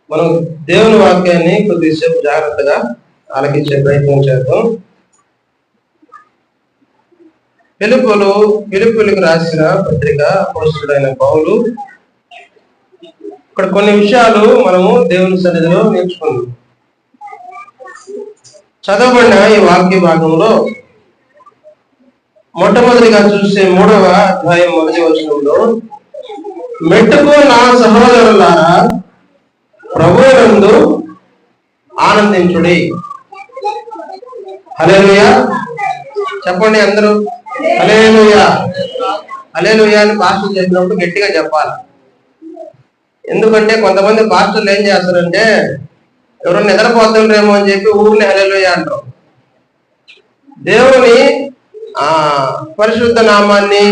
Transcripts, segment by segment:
మనం దేవుని వాక్యాన్ని కొద్దిసేపు జాగ్రత్తగా ఆలకించే ప్రయత్నం చేద్దాం. ఫిలిప్పీయులకు రాసిన పత్రిక అపోస్తలుడైన పౌలు ఇక్కడ కొన్ని విషయాలు మనము దేవుని సన్నిధిలో నేర్చుకున్నాం. చదవబడిన ఈ వాక్య భాగంలో మొట్టమొదటిగా చూసే 3వ అధ్యాయం 1వ వచనంలో, మెట్టుకు నా సహోదరులారా ప్రభువునందు ఆనందించుడి. హల్లెలూయా చెప్పండి అందరూ. హల్లెలూయా హల్లెలూయా అని పాస్టర్ చెప్పినప్పుడు గట్టిగా చెప్పాలి. ఎందుకంటే కొంతమంది పాస్టర్లు ఏం చేస్తారంటే ఎవరు నిద్రపోతుండ్రేమో అని చెప్పి ఊరిని హల్లెలూయా అంటారు. దేవుని పరిశుద్ధ నామాన్ని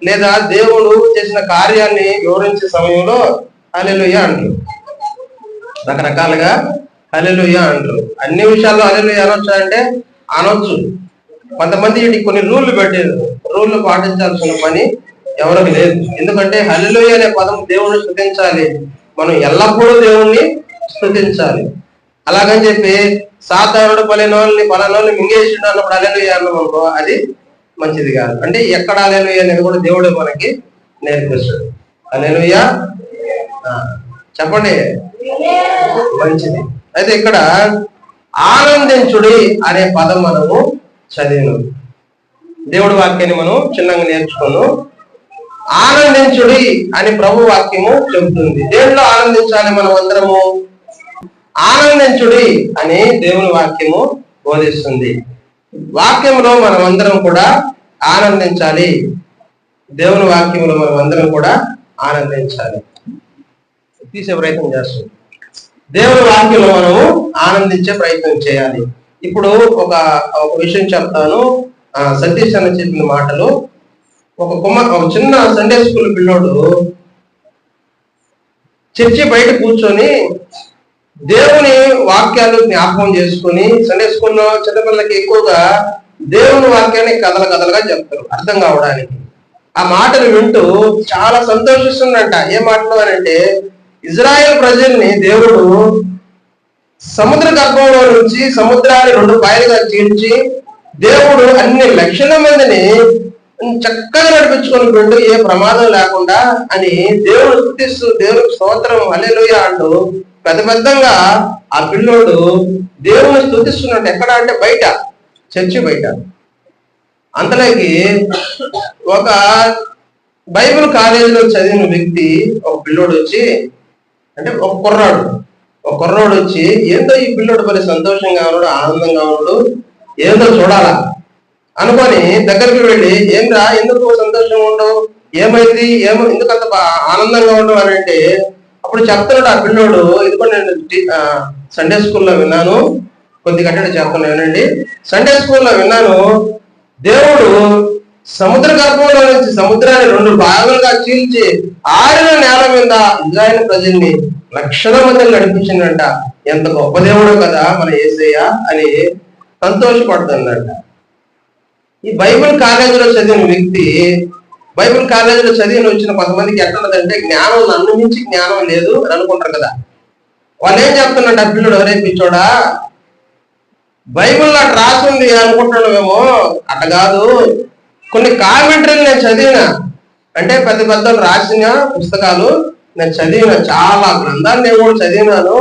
లేదా దేవుడు చేసిన కార్యాన్ని వివరించే సమయంలో హల్లెలూయా అంటారు. రకరకాలుగా హల్లెలూయా అంటారు. అన్ని విషయాల్లో హల్లెలూయా అనొచ్చు అంటే అనొచ్చు. కొంతమంది వీటికి కొన్ని రూళ్లు పెట్టారు. రూళ్లు పాటించాల్సిన పని ఎవరికి లేదు. ఎందుకంటే హల్లెలూయా అనే పదం దేవుణ్ణి స్తుతించాలి. మనం ఎల్లప్పుడూ దేవుణ్ణి స్తుతించాలి. అలాగని చెప్పి సాతానుడు పలానోళ్ళని మింగేసిండు అన్నప్పుడు హల్లెలూయా అన్నాం అనుకో, అది మంచిది కాదు. అంటే ఎక్కడ హల్లెలూయా అనేది కూడా దేవుడు మనకి నేర్పిస్తాడు. హల్లెలూయా చెప్పండి, మంచిది. అయితే ఇక్కడ ఆనందించుడి అనే పదం మనము చదివినాం. దేవుడి వాక్యాన్ని మనం చిన్నగా నేర్చుకున్నాం. ఆనందించుడి అని ప్రభు వాక్యము చెబుతుంది. దేంట్లో ఆనందించాలి మనం అందరము? ఆనందించుడి అని దేవుని వాక్యము బోధిస్తుంది. వాక్యంలో మనం అందరం కూడా ఆనందించాలి. దేవుని వాక్యంలో మనం అందరం కూడా ఆనందించాలి. తీసే ప్రయత్నం చేస్తుంది. దేవుని వాక్యంలో మనము ఆనందించే ప్రయత్నం చేయాలి. ఇప్పుడు ఒక విషయం చెప్తాను. సతీష్ అన్న చెప్పిన మాటలు, ఒక చిన్న సండే స్కూల్ పిల్లోడు చర్చి బయట కూర్చొని దేవుని వాక్యాలు జ్ఞాపకం చేసుకుని, సండే స్కూల్లో చిన్నపిల్లలకి ఎక్కువగా దేవుని వాక్యాన్ని కథలుగా చెప్తారు అర్థం కావడానికి. ఆ మాటలు వింటూ చాలా సంతోషిస్తుందంట. ఏ మాటలు అని అంటే, ఇజ్రాయెల్ ప్రజల్ని దేవుడు సముద్ర గర్భంలో నుంచి సముద్రాన్ని 2 పాయలుగా చీల్చి దేవుడు అన్ని లక్షల మందిని చక్కగా నడిపించుకొని పెట్టు, ఏ ప్రమాదం లేకుండా అని దేవుడు స్తుతిస్తూ దేవుడికి స్తోత్రం హల్లెలూయా అంటూ పెద్దగా ఆ పిల్లోడు దేవుని స్తుతిస్తున్నట్టు. ఎక్కడ అంటే బయట, చర్చి బయట. అంతలోకి ఒక బైబిల్ కాలేజీలో చదివిన వ్యక్తి, ఒక పిల్లోడు వచ్చి, అంటే ఒక కుర్రాడు వచ్చి, ఏందో ఈ పిల్లోడు మరి సంతోషంగా ఉన్నాడు, ఆనందంగా ఉన్నాడు, ఏందో చూడాలా అనుకొని దగ్గరికి వెళ్ళి, ఏంద్రా ఎందుకు సంతోషంగా ఉండవు, ఏమైంది, ఎందుకంత ఆనందంగా ఉండవు అని అంటే, అప్పుడు చెప్తున్నాడు ఆ పిల్లోడు, ఇది కూడా నేను సండే స్కూల్లో విన్నాను, కొద్ది గంటలు చెప్తున్నాను వినండి. సండే స్కూల్లో విన్నాను, దేవుడు సముద్ర గర్భంలో నుంచి సముద్రాన్ని 2 భాగాలుగా చీల్చి ఆరిన నేల మీద ఇజ్రాయెల్ ప్రజల్ని లక్షల మందిని నడిపించిందంట. ఎంత గొప్ప దేవుడు కదా మన యేసయ్య అని సంతోషపడుతుందంట. ఈ బైబిల్ కాలేజీలో చదివిన వ్యక్తి, బైబిల్ కాలేజీలో చదివిన వచ్చిన కొంతమందికి ఎట్లున్నదంటే, జ్ఞానం నన్ను మించి జ్ఞానం లేదు అని అనుకుంటారు కదా. వాళ్ళు ఏం చెప్తున్నట్టు, ఆ పిల్లడు ఎవరే పిచ్చోడా, బైబిల్లో అటు రాసింది అనుకుంటున్నామేమో, అట్ట కాదు, కొన్ని కామెంటరీలు నేను చదివిన, అంటే పెద్ద రాసిన పుస్తకాలు నేను చదివిన, చాలా గ్రంథాలు నేను కూడా చదివినాను.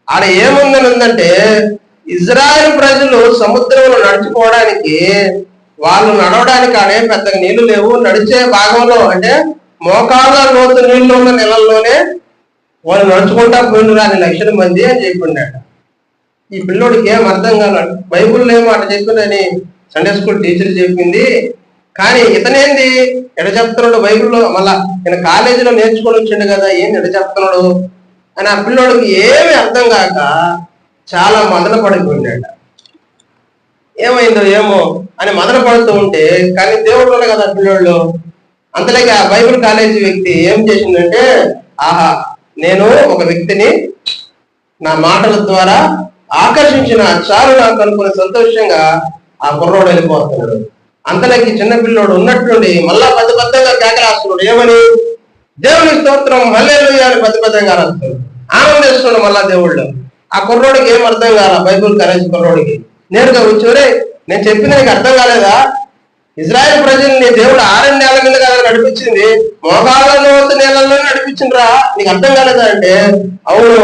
ఆడ ఏముందని ఉందంటే, ఇజ్రాయెల్ ప్రజలు సముద్రంలో నడుచుకోవడానికి, వాళ్ళు నడవడానికి ఆడే పెద్దగా నీళ్లు లేవు, నడిచే భాగంలో అంటే మోకాళ్ళ లోతు నీళ్లు ఉన్న నెలల్లోనే వాళ్ళు నడుచుకుంటా పోయిన రాని లక్షల మంది అని చెప్పిండట. ఈ పిల్లోడికి ఏం అర్థం కాదు. బైబుల్లో ఏమో అట్లా చెప్పిందని సండే స్కూల్ టీచర్ చెప్పింది, కానీ ఇతనేంది ఎడ చెప్తున్నాడు బైబిల్లో, మళ్ళా నేను కాలేజీలో నేర్చుకొని వచ్చిండు కదా, ఏంది ఎడ చెప్తున్నాడు అని ఆ పిల్లోడికి ఏమి అర్థం కాక చాలా మదన పడిపోయిందట. ఏమైందో ఏమో అని మదన పడుతూ ఉంటే, కానీ దేవుడు కదా పిల్లోళ్ళు. అంతలేక ఆ బైబిల్ కాలేజీ వ్యక్తి ఏం చేసిందంటే, ఆహా నేను ఒక వ్యక్తిని నా మాటల ద్వారా ఆకర్షించిన చాలు నాకు అనుకునే సంతోషంగా ఆ కుర్రోడు వెళ్ళిపోతున్నాడు. అంతలోకి చిన్న పిల్లోడు ఉన్నట్టుండి మళ్ళా పెద్దగా కేకరాస్తున్నాడు. ఏమని? దేవుని స్తోత్రం హల్లెలూయా అని పెద్దగా రాస్తున్నాడు. ఆనందిస్తున్నాడు మళ్ళా దేవుళ్ళు. ఆ కుర్రోడికి ఏం అర్థం కాల, బైబుల్ కనేసి కుర్రోడికి నేరుగా వచ్చి, నేను చెప్పింది నీకు అర్థం కాలేదా? ఇజ్రాయెల్ ప్రజల్ని దేవుడు 6 నెలల కింద కదా నడిపించింది, మోకాళ్ళ లోతు నీళ్ళలో నడిపించిండ్రా, నీకు అర్థం కాలేదా అంటే, అవును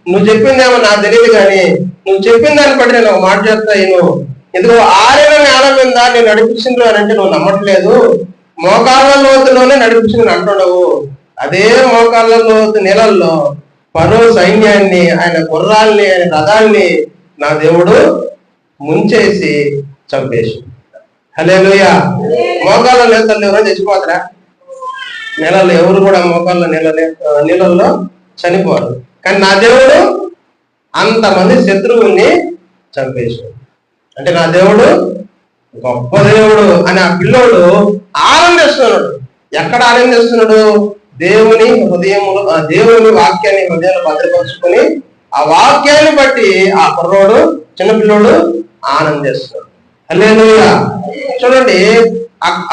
నువ్వు చెప్పిందేమో నాకు తెలియదు కానీ నువ్వు చెప్పిన దాన్ని బట్టి నేను ఒక మాట చెప్తా, నువ్వు ఎందుకు 6 నెలల మీద నేను నడిపించిండ్రు అని అంటే నువ్వు నమ్మట్లేదు. మోకాళ్ళ లోతులోనే నడిపించింది అంటున్నావు. అదే మోకాళ్ళ లోతు నీళ్ళల్లో ఫరో సైన్యాన్ని, ఆయన గుర్రాల్ని, ఆయన రథాల్ని నా దేవుడు ముంచేసి చంపేసి. హల్లెలూయా. మోకాళ్ళ నేతలు ఎవరో చచ్చిపోతారా? నీళ్ళల్లో ఎవరు కూడా మోకాళ్ళ నీళ్ళల్లో చనిపోరు. కానీ నా దేవుడు అంతమంది శత్రువుల్ని చంపేశాడు. అంటే నా దేవుడు గొప్ప దేవుడు అని ఆ పిల్లోడు ఆనందిస్తున్నాడు. ఎక్కడ ఆనందిస్తున్నాడు? దేవుని హృదయములు, దేవుని వాక్యాన్ని హృదయంలో భద్రపరుచుకొని ఆ వాక్యాన్ని బట్టి ఆ కుర్రోడు, చిన్నపిల్లోడు ఆనందిస్తున్నాడు. హల్లెలూయా. చూడండి,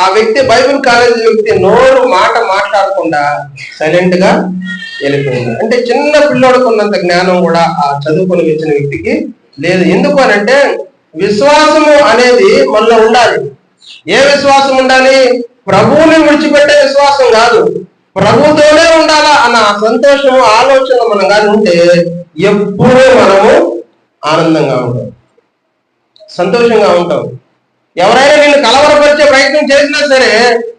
ఆ వ్యక్తి బైబిల్ కాలేజీ వ్యక్తి నోరు మాట మాట్లాడకుండా సైలెంట్ గా వెళ్ళిపోయింది. అంటే చిన్న పిల్లోడికి ఉన్నంత జ్ఞానం కూడా ఆ చదువుకొని వచ్చిన వ్యక్తికి లేదు. ఎందుకు అని అంటే విశ్వాసము అనేది మనలో ఉండాలి. ఏ విశ్వాసం ఉండాలి? ప్రభువుని విడిచిపెట్టే విశ్వాసం కాదు, ప్రభుతోనే ఉండాలా అన్న సంతోషము, ఆలోచన మనం కానీ ఉంటే ఎప్పుడూ మనము ఆనందంగా ఉంటాం, సంతోషంగా ఉంటాం. ఎవరైనా నిన్ను కలవరపరిచే ప్రయత్నం చేసినా సరే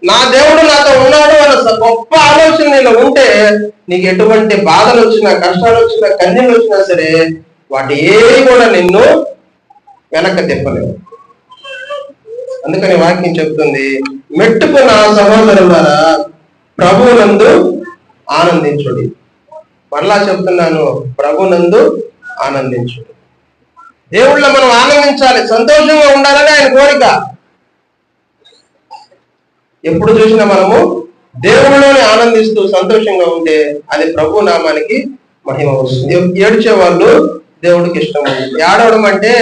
నా దేవుడు నాతో ఉన్నాడు అన్న గొప్ప ఆలోచన నీలో ఉంటే నీకు ఎటువంటి బాధలు వచ్చినా, కష్టాలు వచ్చినా, కన్నీళ్ళు వచ్చినా సరే వాటి ఏవి కూడా నిన్ను వెనక్కి తిప్పలేవు. అందుకని వాక్యం చెప్తుంది, మెట్టుకు నా సహోదరులారా ప్రభువునందు ఆనందించుడి. మరలా చెప్తున్నాను, ప్రభువునందు ఆనందించుడి. దేవుళ్ళ మనం ఆనందించాలి, సంతోషంగా ఉండాలని ఆయన కోరిక. ఎప్పుడు చూసినా మనము దేవుళ్ళలోనే ఆనందిస్తూ సంతోషంగా ఉంటే అది ప్రభు నామానికి మహిమ వస్తుంది. ఏడ్చే వాళ్ళు దేవుడికి ఇష్టం. ఆడవడం అంటే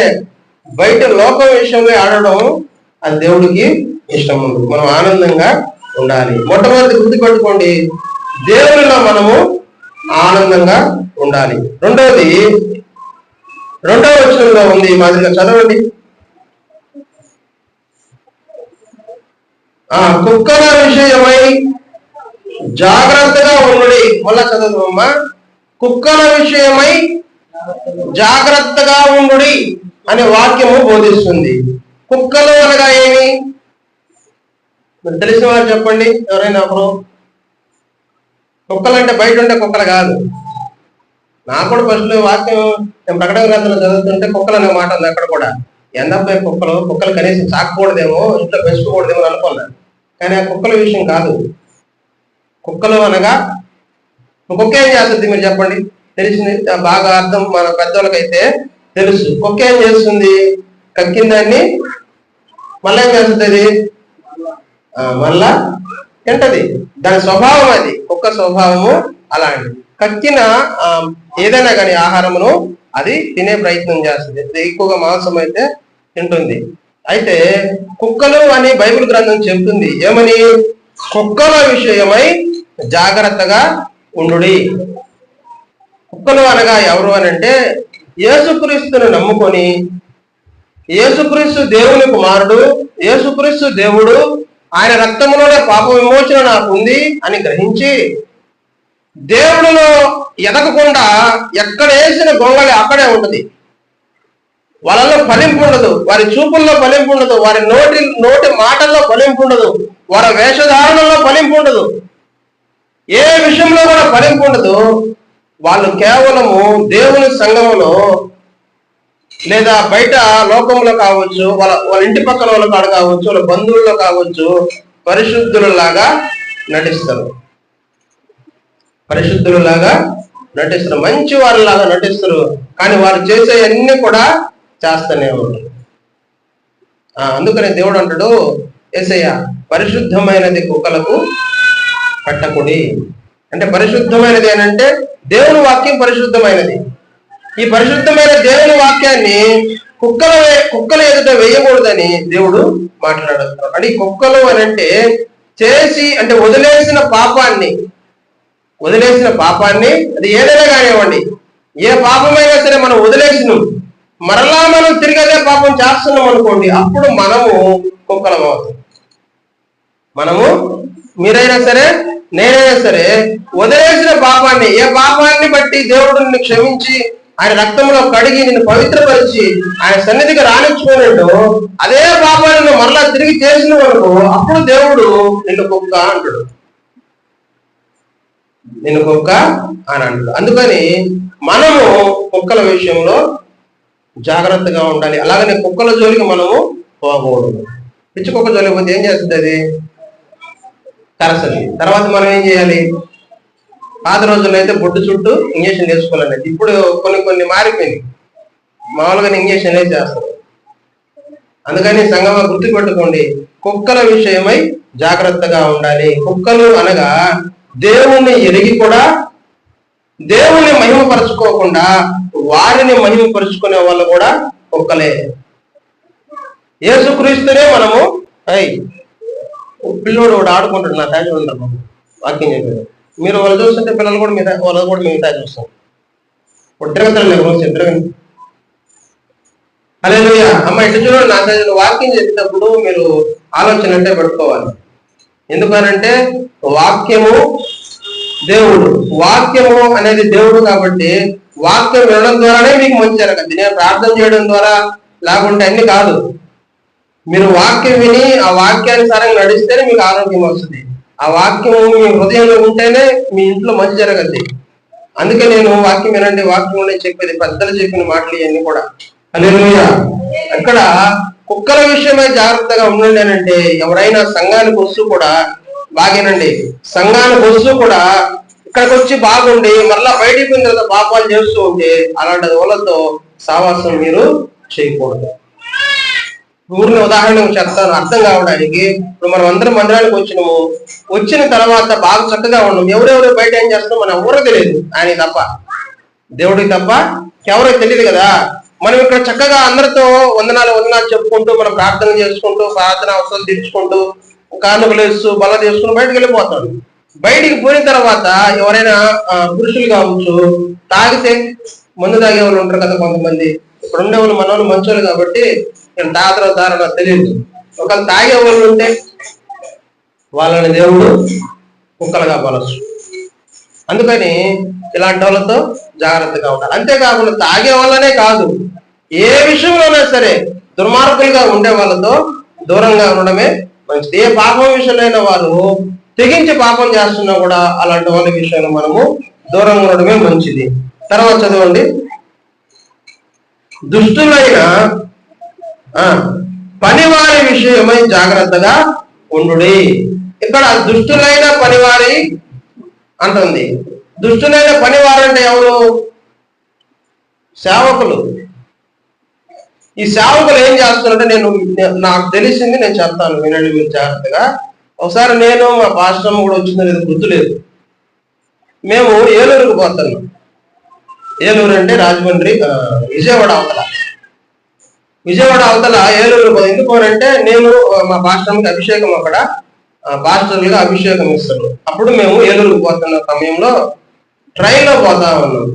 బయట లోకం విషయంలో ఆడడం అది దేవుడికి ఇష్టం ఉంది. మనం ఆనందంగా ఉండాలి. మొట్టమొదటి గుర్తుపెట్టుకోండి, దేవునిలో మనము ఆనందంగా ఉండాలి. రెండవ వచనంలో ఉంది, మాదిరిగా చదవండి. కుక్కల విషయమై జాగ్రత్తగా ఉండుడి. మళ్ళా చదువుమా. కుక్కల విషయమై జాగ్రత్తగా ఉండుడి అనే వాక్యము బోధిస్తుంది. కుక్కలు అనగా ఏమి? మీరు తెలిసిన వారు చెప్పండి. ఎవరైనా అప్పుడు కుక్కలు అంటే బయట ఉంటే కుక్కలు కాదు. నాకు కూడా ఫస్ట్ వాక్యం నేను ప్రకటన గ్రంథంలో చదువుతుంటే కుక్కలు అనే మాట ఉంది. అక్కడ కూడా ఎందపై కుక్కలు కనీసం చాకకూడదేమో, ఇంట్లో పెంచుకోకూడదేమో అనుకున్నాను. కానీ ఆ కుక్కల విషయం కాదు. కుక్కలు అనగా కుక్క ఏం చేస్తుంది మీరు చెప్పండి? తెలిసింది, బాగా అర్థం మన పెద్దోళ్ళకైతే తెలుసు. కుక్క ఏం చేస్తుంది? కక్కిందాన్ని మళ్ళీ ఏం చేస్తుంది? మళ్ళా తింటది. దాని స్వభావం అది. కుక్క స్వభావము అలాంటి. కక్కిన ఏదైనా కానీ ఆహారమును అది తినే ప్రయత్నం చేస్తుంది. ఎక్కువగా మాంసం అయితే తింటుంది. అయితే కుక్కలు అని బైబిల్ గ్రంథం చెబుతుంది. ఏమని? కుక్కల విషయమై జాగ్రత్తగా ఉండుడి. కుక్కలు అనగా ఎవరు అని అంటే యేసుక్రీస్తును నమ్ముకొని, యేసుక్రీస్తు దేవుని కుమారుడు, యేసుక్రీస్తు దేవుడు, ఆయన రక్తములోనే పాప విమోచన నాకు ఉంది అని గ్రహించి దేవుడిలో ఎదగకుండా ఎక్కడ వేసిన గొంగళి అక్కడే ఉంటుంది. వాళ్ళలో ఫలింపు ఉండదు, వారి చూపుల్లో ఫలింపు ఉండదు, వారి నోటి మాటల్లో ఫలింపు ఉండదు, వారి వేషధారణలో ఫలింపు ఉండదు, ఏ విషయంలో కూడా ఫలింపు ఉండదు. వాళ్ళు కేవలము దేవుని సంఘములో లేదా బయట లోకంలో కావచ్చు, వాళ్ళ ఇంటి పక్కన వాళ్ళ కాడ కావచ్చు, వాళ్ళ బంధువుల్లో కావచ్చు, పరిశుద్ధులలాగా నటిస్తారు. మంచి వారిలాగా నటిస్తారు. కానీ వారు చేసే అన్ని కూడా చేస్తూనే ఉంటారు. అందుకనే దేవుడు అంటాడు, యేసయ్య పరిశుద్ధమైనది కుక్కలకు పట్టకుడి. అంటే పరిశుద్ధమైనది ఏంటంటే దేవుని వాక్యం పరిశుద్ధమైనది. ఈ పరిశుద్ధమైన దేవుని వాక్యాన్ని కుక్కల ఎదుట వేయకూడదని దేవుడు మాట్లాడుతున్నాడు. అంటే కుక్కలు అని అంటే చేసి అంటే వదిలేసిన పాపాన్ని, వదిలేసిన పాపాన్ని, అది ఏదైనా కానివ్వండి, ఏ పాపమైనా సరే మనం వదిలేసినాం, మరలా మనం తిరిగి అదే పాపం చేస్తున్నాం అనుకోండి, అప్పుడు మనము కుక్కలం అవుతాం. మనము, మీరైనా సరే నేనైనా సరే, వదిలేసిన పాపాన్ని, ఏ పాపాన్ని బట్టి దేవుడు నిన్ను క్షమించి ఆయన రక్తంలో కడిగి నిన్ను పవిత్రపరిచి ఆయన సన్నిధికి రానిచ్చుకున్నాడు, అదే పాపాన్ని నువ్వు మరలా తిరిగి చేసిన వరకు అప్పుడు దేవుడు నిన్ను కుక్క అంటాడు, నిన్ను కుక్క అని అంటాడు. అందుకని మనము కుక్కల విషయంలో జాగ్రత్తగా ఉండాలి. అలాగనే కుక్కల జోలికి మనము పోకూడదు. పిచ్చి కుక్క జోలికి పోతే ఏం చేస్తుంది? అది కరసది. తర్వాత మనం ఏం చేయాలి? పాత రోజుల్లో అయితే బొడ్డు చుట్టూ ఇంజక్షన్ వేసుకోవాలండి. ఇప్పుడు కొన్ని మారిపోయింది, మామూలుగా ఇంజక్షన్ చేస్తారు. అందుకని సంగమా గుర్తుపెట్టుకోండి, కుక్కల విషయమై జాగ్రత్తగా ఉండాలి. కుక్కలు అనగా దేవుణ్ణి ఎరిగి కూడా దేవుణ్ణి మహిమపరచుకోకుండా వారిని మహిమపరుచుకునే వాళ్ళు కూడా కుక్కలే. యేసుక్రీస్తునే మనము పిల్లోడు వాడు ఆడుకుంటాడు, నా తాజు ఉంటారు వాక్యం చెప్పారు. మీరు వాళ్ళు చూస్తుంటే పిల్లలు కూడా మీద వాళ్ళు కూడా మేము తాజు చూస్తాం. ఇప్పుడు తిరగతలు హల్లెలూయా. అమ్మ ఇటు చూడండి, నా తాజు వాక్యం చెప్పేటప్పుడు మీరు ఆలోచన అంటే పెట్టుకోవాలి. ఎందుకనంటే వాక్యము దేవుడు, వాక్యము అనేది దేవుడు కాబట్టి వాక్యం వినడం ద్వారానే మీకు మంచి జరగదు. నేను ప్రార్థన చేయడం ద్వారా లేకుంటే అన్ని కాదు. మీరు వాక్యం విని ఆ వాక్యానుసారంగా నడిస్తేనే మీకు ఆరోగ్యం వస్తుంది. ఆ వాక్యం మీ హృదయంలో ఉంటేనే మీ ఇంట్లో మంచి జరగద్ది. అందుకే నేను వాక్యం వినండి, వాక్యం చెప్పేది పెద్దలు చెప్పిన మాటలు ఇవన్నీ కూడా. హల్లెలూయా. అక్కడ కుక్కల విషయమై జాగ్రత్తగా ఉండండి అని అంటే, ఎవరైనా సంఘానికి వస్తూ కూడా బాగేనండి, సంఘానికి వస్తూ కూడా ఇక్కడికి వచ్చి బాగుండి మరలా బయటికి పోయిన తర్వాత పాపాలు చేస్తూ ఉంటే అలాంటి వాళ్ళతో సావాసం మీరు చేయకూడదు. ఊరిని ఉదాహరణకు చెప్తాను అర్థం కావడానికి. ఇప్పుడు మనం అందరం మందిరానికి వచ్చినాము, వచ్చిన తర్వాత బాగా చక్కగా ఉన్నాం, ఎవరెవరు బయట ఏం చేస్తాం మనం ఎవరో తెలియదు, ఆయన తప్ప, దేవుడికి తప్ప ఎవరో తెలియదు కదా. మనం ఇక్కడ చక్కగా అందరితో వందనాలు చెప్పుకుంటూ మనం ప్రార్థన చేసుకుంటూ ప్రార్థన అవసరాలు తీర్చుకుంటూ కానుకలు వేస్తూ బల చేసుకుని బయటకు వెళ్ళిపోతాడు. బయటికి పోయిన తర్వాత ఎవరైనా పురుషులు కావచ్చు, తాగితే మందు తాగే వాళ్ళు ఉంటారు కదా కొంతమంది. ఇప్పుడు ఉండే వాళ్ళు మన వాళ్ళు మంచోళ్ళు కాబట్టి నేను తాగతారో తెలియదు. ఒకవేళ తాగే వాళ్ళు ఉంటే వాళ్ళని దేవుడు కుక్కలుగా పలచ్చు. అందుకని ఇలాంటి వాళ్ళతో జాగ్రత్తగా ఉండాలి. అంతేకాకుండా తాగే వాళ్ళనే కాదు, ఏ విషయంలోనే సరే దుర్మార్గులుగా ఉండే వాళ్ళతో దూరంగా ఉండడమే మంచిది. ఏ పాపం విషయంలో వారు తెగించి పాపం చేస్తున్నా కూడా అలాంటి వాళ్ళ విషయంలో మనము దూరంగా ఉండడమే మంచిది. తర్వాత చదవండి, దుష్టులైన పనివారి విషయమై జాగ్రత్తగా ఉండుడి. ఇక్కడ దుష్టులైన పనివారి అంటుంది. దుష్టులైన పనివారు అంటే ఎవరు? సేవకులు. ఈ సేవకులు ఏం చేస్తున్నారంటే, నాకు తెలిసింది నేను చెప్తాను, వినండి మీరు జాగ్రత్తగా. ఒకసారి నేను మా పాస్టర్ కూడా వచ్చిందో లేదు గుర్తులేదు, మేము ఏలూరుకు పోతున్నాం. ఏలూరు అంటే రాజమండ్రి, విజయవాడ అవతల ఏలూరు. ఎందుకు అంటే నేను మా పాస్టర్కి అభిషేకం, అక్కడ పాస్టర్లుగా అభిషేకం ఇస్తాను. అప్పుడు మేము ఏలూరుకు పోతున్న సమయంలో ట్రైన్లో పోతా ఉన్నాం.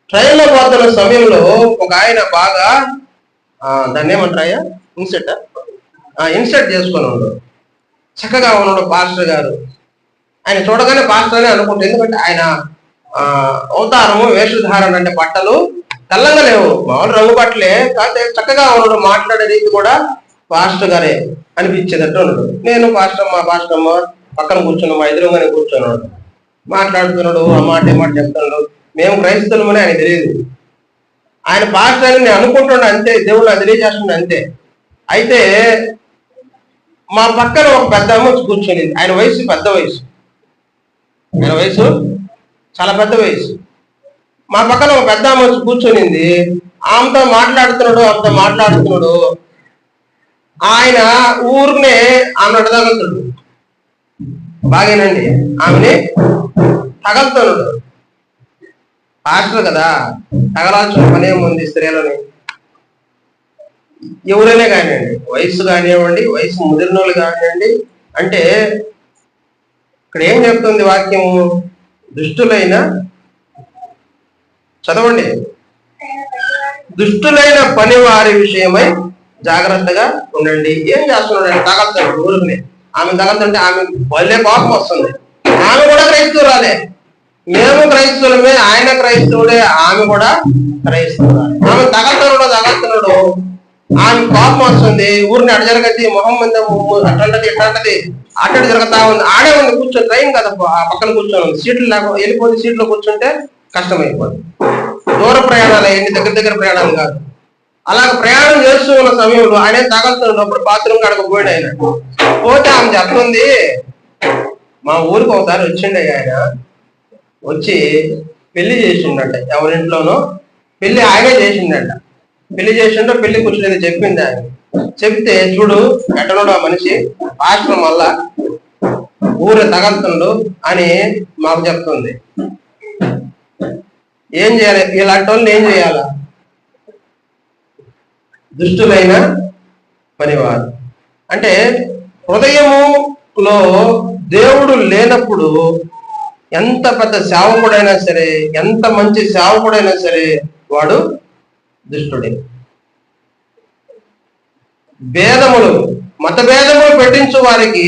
ట్రైన్లో పోతున్న సమయంలో ఒక ఆయన బాగా దాన్ని ఏమంటారయ్యా, ఇన్సెట్ చేసుకొని ఉన్నాడు, చక్కగా ఉన్నాడు పాస్టర్ గారు. ఆయన చూడగానే పాస్టర్ అని అనుకుంటాడు, ఎందుకంటే ఆయన అవతారము వేషధారణ అంటే బట్టలు తెల్లంగా లేవు, మామూలు రంగు బట్టలే, కాకపోతే చక్కగా ఉన్నాడు, మాట్లాడే రీతి కూడా పాస్టర్ గారే అనిపించేటట్టు ఉన్నాడు. నేను మా పాస్టమ్మ పక్కన కూర్చున్నాం, మా ఎదురుగానే కూర్చున్నాడు, మాట్లాడుతున్నాడు, ఆ మాట ఏ మాట చెప్తున్నాడు. మేము క్రైస్తవులమని ఆయన తెలియదు, ఆయన పాస్టర్ అని నేను అనుకుంటున్నాడు అంతే, దేవుడు నాకు తెలియజేస్తున్నాడు అంతే. అయితే మా పక్కన ఒక పెద్ద అమ్మ కూర్చొని, ఆయన వయసు పెద్ద వయసు, ఆయన వయసు చాలా పెద్ద వయసు. మా పక్కన ఒక పెద్ద అమ్మ కూర్చొనింది, ఆమెతో మాట్లాడుతున్నాడు. ఆయన ఊరినే ఆమె తగలుతాడు, బాగేనండి, ఆమెని తగలుతున్నాడు. పాస్టర్ కదా, తగలాల్సిన పని ఏముంది స్త్రీలని, ఎవరైనా కానివ్వండి, వయసు కానివ్వండి, వయసు ముదిరినోళ్ళు కానివ్వండి. అంటే ఇక్కడ ఏం చెప్తుంది వాక్యము? దుష్టులైన, చదవండి, దుష్టులైన పని వారి విషయమై జాగ్రత్తగా ఉండండి. ఏం చేస్తున్నాడు? తగలుతాడు ఊరిని. ఆమె తగలుతుంటే ఆమె భలే కోపం వస్తుంది. ఆమె కూడా క్రైస్తవురాలే, మేము క్రైస్తవులమే, ఆయన క్రైస్తవుడే, ఆమె కూడా క్రైస్తవురాలే. ఆమె తగలుతున్నాడు, ఆమె కోపం వస్తుంది. ఊరిని అటు జరగద్ది, మొహం మీద అట్లాంటిది ఇట్లాంటిది అట్టడి జరుగుతా ఉంది. ఆడే ఉంది కూర్చొని, ట్రైన్ కదా పక్కన కూర్చొని ఉంది, సీట్లు లేక వెళ్ళిపోతే సీట్లో కూర్చుంటే కష్టమైపోతుంది. దూర ప్రయాణాలు అయ్యండి, దగ్గర ప్రయాణాలు కాదు. అలాగ ప్రయాణం చేస్తూ ఉన్న సమయంలో ఆయన తగలుతున్నాడు. అప్పుడు బాత్రూమ్ కాడకు పోయాడు. ఆయన పోతే ఆమె చెప్తుంది, మా ఊరికి ఒకసారి వచ్చిండే ఆయన, వచ్చి పెళ్లి చేసిండట, ఎవరింట్లోనో పెళ్లి ఆయనే చేసిండట. పెళ్లి చేసిండో పెళ్లి కూర్చునేది చెప్పింది ఆయన. చెప్తే చూడు ఎట్టనోడు ఆ మనిషి, పాస్టర్ వల్ల ఊరే తగలుతుండు అని మాకు చెప్తుంది. ఏం చేయాలి? ఇలాంటి వాళ్ళు ఏం చేయాలా? దుష్టులైన పనివారు అంటే హృదయములో దేవుడు లేనప్పుడు ఎంత పెద్ద సేవకుడైనా సరే, ఎంత మంచి సేవకుడైనా సరే వాడు దుష్టుడే. భేదములు, మత భేదములు పెట్టించు వారికి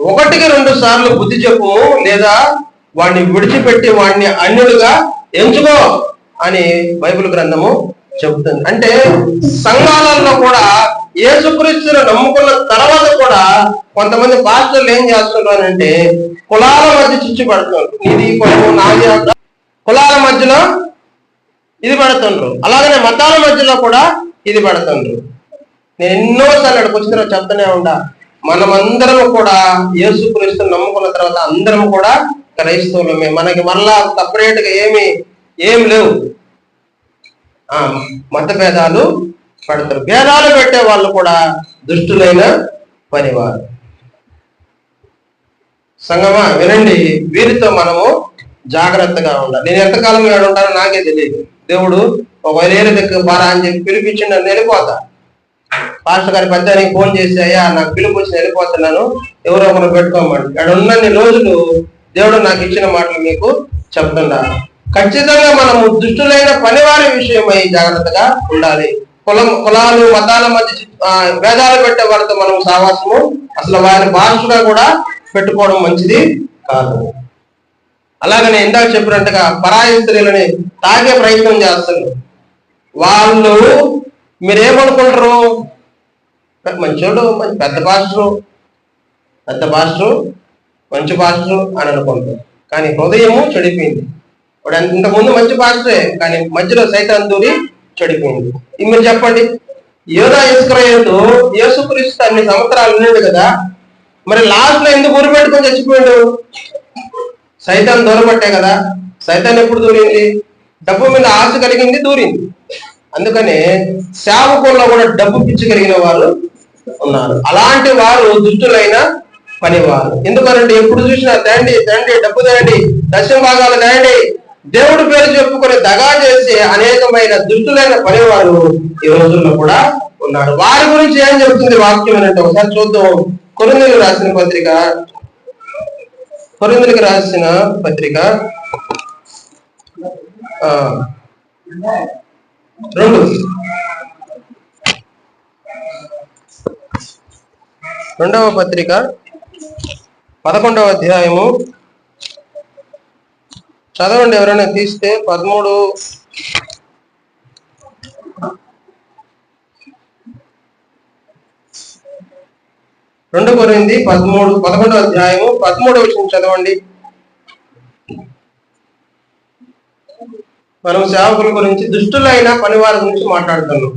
1-2 సార్లు బుద్ధి చెప్పు, లేదా వాడిని విడిచిపెట్టి వాడిని అన్యుడుగా ఎంచుకో అని బైబిల్ గ్రంథము చెబుతుంది. అంటే సంఘాలలో కూడా యేసుక్రీస్తును నమ్ముకున్న తర్వాత కూడా కొంతమంది పాస్టర్లు ఏం చేస్తున్నారంటే కులాల మధ్య చిచ్చు పెడుతున్నారు. ఇది కులము, నాది, కులాల మధ్యలో ఇది పెడుతుండ్రు. అలాగనే మతాల మధ్యలో కూడా ఇది పెడుతుండ్రు. నేను ఎన్నోసార్లు అక్కడికి వచ్చిన తర్వాత చెప్తూనే ఉండా, మనమందరం కూడా యేసుక్రీస్తును నమ్ముకున్న తర్వాత అందరం కూడా క్రైస్తవులమే. మనకి మరలా సపరేట్గా ఏమి లేవు. మత భేదాలు పెడతారు. భేదాలు పెట్టే వాళ్ళు కూడా దుష్టులైన పనివారు. సంగమా వినండి, వీరితో మనము జాగ్రత్తగా ఉండాలి. నేను ఎంతకాలం ఉంటానో నాకే తెలియదు. దేవుడు ఒకవేళ ఏరు దగ్గర బారా అని చెప్పి పిలిపించి నన్ను వెళ్ళిపోతా. పాస్టర్ గారి పెద్దానికి ఫోన్ చేసి, అయ్యా నాకు పిలుపు వచ్చి వెళ్ళిపోతున్నాను, ఎవరో ఒకరు పెట్టుకోమండి. అక్కడ ఉన్నన్ని రోజులు దేవుడు నాకు ఇచ్చిన మాటలు మీకు చెప్తున్నా. ఖచ్చితంగా మనము దుష్టులైన పనివారి విషయమై జాగ్రత్తగా ఉండాలి. కులాలు, మతాల మధ్య భేదాలు పెట్టే వారితో మనం సావాసము, అసలు వారిని భాషగా కూడా పెట్టుకోవడం మంచిది కాదు. అలాగనే ఇందాక చెప్పినట్టుగా పరాయి స్త్రీలని తాగే ప్రయత్నం చేస్తారు. వాళ్ళు మీరేమనుకుంటారు? మంచోడు, పెద్ద పాస్టరు మంచి పాస్టరు అని అనుకుంటారు. కానీ హృదయము చెడిపోయింది. వాడు ఇంతకుముందు మంచి పాస్టరే, కానీ మధ్యలో సైతాన్ దూరి చెడిపోయింది. మీరు చెప్పండి, యోధా ఇస్కరియోతు యేసుక్రీస్తు అన్ని సంవత్సరాలు ఉన్నాడు కదా, మరి లాస్ట్ లో ఎందుకు ఊరు పెట్టుకొని చచ్చిపోయాడు? సైతాన్ దూరపట్టే కదా. సైతాన్ ఎప్పుడు దూరింది? డబ్బు మీద ఆశ కలిగింది, దూరింది. అందుకనే సేవకుల్లో కూడా డబ్బు పిచ్చి కలిగిన వాళ్ళు ఉన్నారు. అలాంటి వారు దుష్టులైన పనివారు. ఎందుకనంటే ఎప్పుడు చూసినా తండ్రి డబ్బు తేండి, దశమ భాగాలు తేండి, దేవుడి పేరు చెప్పుకొని దగా చేసి అనేకమైన దుష్టులైన పనివారు ఈ రోజుల్లో కూడా ఉన్నారు. వారి గురించి ఏం చెప్తుంది వాక్యం అంటే ఒకసారి చూద్దాం. కొరింథీయులకు రాసిన పత్రిక 2వ పత్రిక 11వ అధ్యాయము చదవండి. ఎవరైనా తీస్తే 13 2 కొరింథీ 11వ అధ్యాయము 13వ వచనం చదవండి. మనం సేవకుల గురించి, దుష్టులైన పనివారి గురించి మాట్లాడుతున్నాం.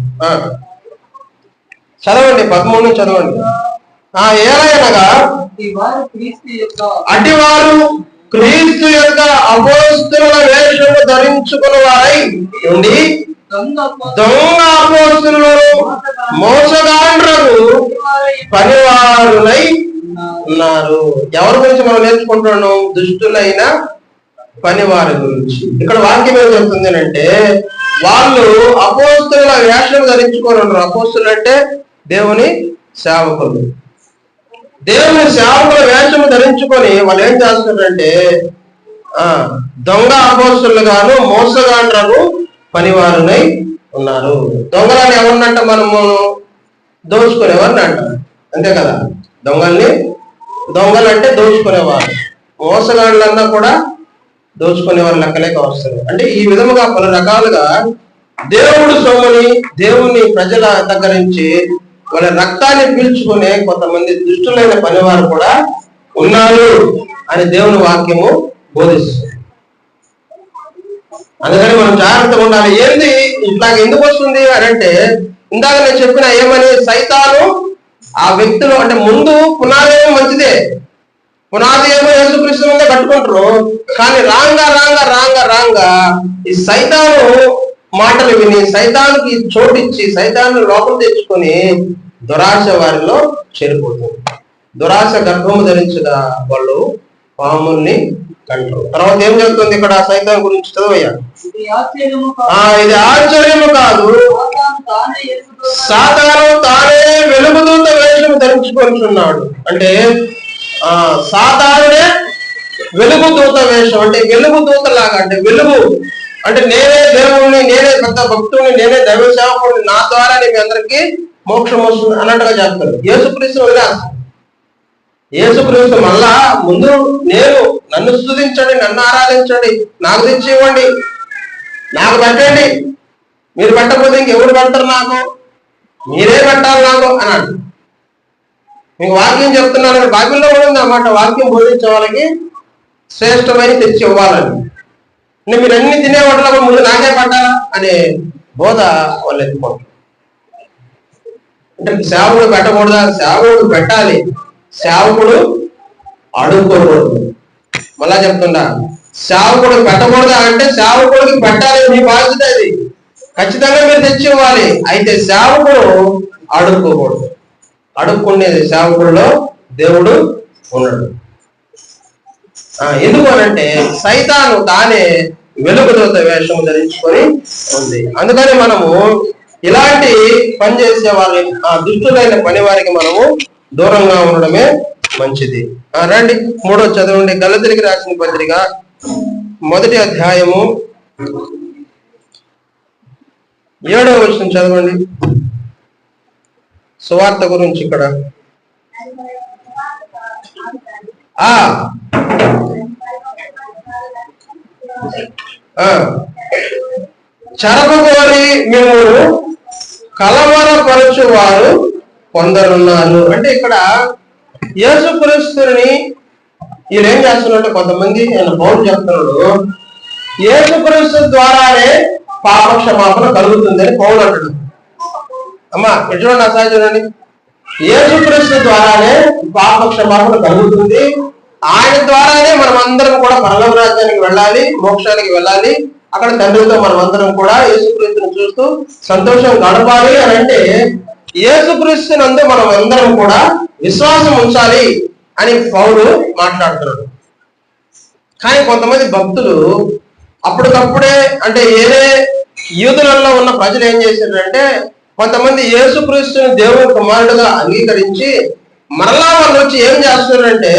చదవండి, 13 చదవండి. ఏలయనగా అటివారు క్రీస్తు యొక్క అపోస్తుల వేషము ధరించుకున్న వారై ఉండి దొంగ అపోస్తులను మోసగాండ్రకు పనివారులై ఉన్నారు. ఎవరి గురించి మనం నేర్చుకుంటున్నాం? దుష్టులైన పనివారి గురించి. ఇక్కడ వాక్యం ఏం చెప్తుంది అంటే, వాళ్ళు అపోస్తుల వేషం ధరించుకొని ఉన్నారు. అపోస్తులు అంటే దేవుని సేవకులు. దేవుని సేవకుల వేషము ధరించుకొని వాళ్ళు ఏం చేస్తున్నారంటే దొంగ అపోస్తులుగాను మోసగాండ్రకు పనివారునై ఉన్నారు. దొంగలని ఎవరినంట? మనము దోచుకునేవారిని అంటారు, అంతే కదా. దొంగలు అంటే దోచుకునేవారు, మోసగాళ్ళన్నా కూడా దోచుకునేవారు లెక్కలేక వస్తారు. అంటే ఈ విధముగా పలు రకాలుగా దేవుడు సొమ్ముని దేవుని ప్రజల దగ్గర నుంచి వాళ్ళ రక్తాన్ని పీల్చుకునే కొంతమంది దుష్టులైన పనివారు కూడా ఉన్నారు అని దేవుని వాక్యము బోధిస్తుంది. అందుకని మనం జాగ్రత్తగా ఉండాలి. ఏంది ఇట్లా ఎందుకు వస్తుంది అని అంటే, ఇందాక నేను చెప్పిన ఏమని, సైతాను ఆ వ్యక్తులు అంటే ముందు పునాది ఏమో మంచిదే, పునాది ఏమో యేసుక్రీస్తు ముందే కట్టుకుంటారు. కానీ రాంగా ఈ సైతాను మాటలు విని సైతానికి చోటిచ్చి సైతాన్ని లోపల తెచ్చుకొని దురాశ వారిలో చేరిపోతుంది. దురాశ గర్భము ధరించిన వాళ్ళు పాముల్ని కంటారు. తర్వాత ఏం చెప్తుంది ఇక్కడ సైతాన్ గురించి? చదవయ్యా. ఇది ఆశ్చర్యము కాదు, సాతాను తానే వెలుగుదూత వేషము ధరించుకుంటున్నాడు. అంటే సాతానుడే వెలుగుదూత వేషం, అంటే వెలుగుదూత లాగా, అంటే వెలుగు అంటే నేనే దేవుణ్ణి, నేనే పెద్ద భక్తుడిని, నేనే దైవ సేవకుడిని, నా ద్వారా మీ అందరికీ మోక్షం వస్తుంది అన్నట్టుగా చెప్తారు. యేసుక్రీస్తు వదిలేస్తారు. యేసుక్రీస్తు మళ్ళా ముందు నన్ను స్తుతించండి, నన్ను ఆరాధించండి, నాకు తెచ్చి ఇవ్వండి, నాకు పెట్టండి, మీరు పెట్టకపోతే ఇంకెవరు పెడతారు, నాకు మీరే పెట్టాలి నాకు అన్నాడు. మీకు వాక్యం చెప్తున్నాను, బైబిల్లో కూడా ఉంది అన్నమాట, వాక్యం బోధించే వాళ్ళకి శ్రేష్టమైన తెచ్చి ఇవ్వాలని. మీరు అన్ని తినే వాటిలో ముందు నాకే పడ్డారా అనే బోధ వాళ్ళు ఎత్తుకుంటారు. అంటే సేవకుడు పెట్టకూడదా? సేవకుడు పెట్టాలి, సేవకుడు అడుక్కోకూడదు. మళ్ళా చెప్తుండా, సేవకుడు పెట్టకూడదా అంటే సేవకుడికి పెట్టాలి, మీ బాధ్యత అది, ఖచ్చితంగా మీరు తెచ్చి ఇవ్వాలి. అయితే సేవకుడు అడుక్కోకూడదు. అడుక్కునేది సేవకుడిలో దేవుడు ఉన్నాడు. ఎందుకు అనంటే సైతాను తానే వెలుగుదూత వేషము ధరించుకొని ఉంది. అందుకని మనము ఇలాంటి పని చేసే వాళ్ళని, దుష్టులైన పని వారికి మనము దూరంగా ఉండడమే మంచిది. రండి 3వ చదవండి. గలతీయులకు రాసిన పత్రిక 1వ అధ్యాయము 7వ వచనం చదవండి. సువార్త గురించి ఇక్కడ చెరపగోరి మిమ్మల్ని కలవరపరచు వారు కొందరున్నారు. అంటే ఇక్కడ యేసుక్రీస్తుని వీళ్ళు ఏం చేస్తున్నారంటే, కొంతమంది పౌలు చెప్తున్నాడు, యేసుక్రీస్తు ద్వారానే పాప క్షమాపణ కలుగుతుంది అని పౌలు అంటాడు. అమ్మా ఎటువంటి అసలు చూడండి, యేసుక్రీస్తు ద్వారానే పాప క్షమాపణ కలుగుతుంది, ఆయన ద్వారానే మనం అందరం కూడా పరలోక రాజ్యానికి వెళ్ళాలి, మోక్షానికి వెళ్ళాలి, అక్కడ తండ్రితో మనం అందరం కూడా యేసుక్రీస్తుని చూస్తూ సంతోషం గడపాలి అని అంటే, యేసుక్రీస్తునందు మనం అందరం కూడా విశ్వాసం ఉంచాలి అని పౌలు మాట్లాడుతున్నాడు. కానీ కొంతమంది భక్తులు అప్పటికప్పుడే, అంటే ఏదే యూదులలో ఉన్న ప్రజలు ఏం చేశారంటే, కొంతమంది యేసుక్రీస్తుని దేవుని కుమారుడుగా అంగీకరించి మరలా వాళ్ళు వచ్చి ఏం చేస్తున్నారంటే,